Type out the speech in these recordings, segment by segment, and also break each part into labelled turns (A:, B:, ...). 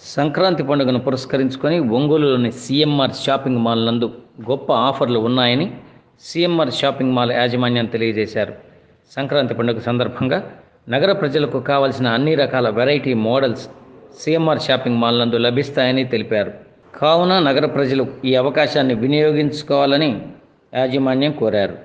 A: సంక్రాంతి పండుగను పురస్కరించుకొని ఒంగోలులోని సీఎంఆర్ షాపింగ్ మాల్ నందు గొప్ప ఆఫర్లు ఉన్నాయని సీఎంఆర్ షాపింగ్ మాల్ యాజమాన్యం తెలియజేశారు. సంక్రాంతి పండుగ సందర్భంగా నగర ప్రజలకు కావాల్సిన అన్ని రకాల variety models CMR shopping mall నందు లభిస్తాయని తెలిపారు. కావున నగర ప్రజలు ఈ అవకాశాన్ని వినియోగించుకోవాలని యాజమాన్యం కోరారు.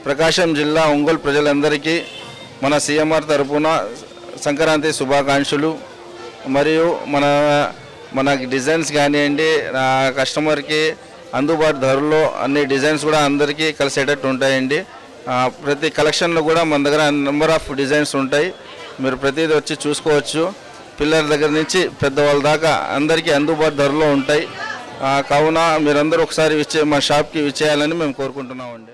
B: ప్రకాశం జిల్లా ఒంగోలు ప్రజలందరికీ మన సీఎంఆర్ తరపున సంక్రాంతి శుభాకాంక్షలు. మరియు మన డిజైన్స్ కానివ్వండి, కస్టమర్కి అందుబాటు ధరలో అన్ని డిజైన్స్ కూడా అందరికీ కలిసేటట్టు ఉంటాయండి. ప్రతి కలెక్షన్లో కూడా మన దగ్గర నెంబర్ ఆఫ్ డిజైన్స్ ఉంటాయి. మీరు ప్రతిదీ వచ్చి చూసుకోవచ్చు. పిల్లల దగ్గర నుంచి పెద్దవాళ్ళ దాకా అందరికీ అందుబాటు ధరలో ఉంటాయి. కావున మీరందరూ ఒకసారి మా షాప్కి విచ్చేయాలని మేము కోరుకుంటున్నామండి.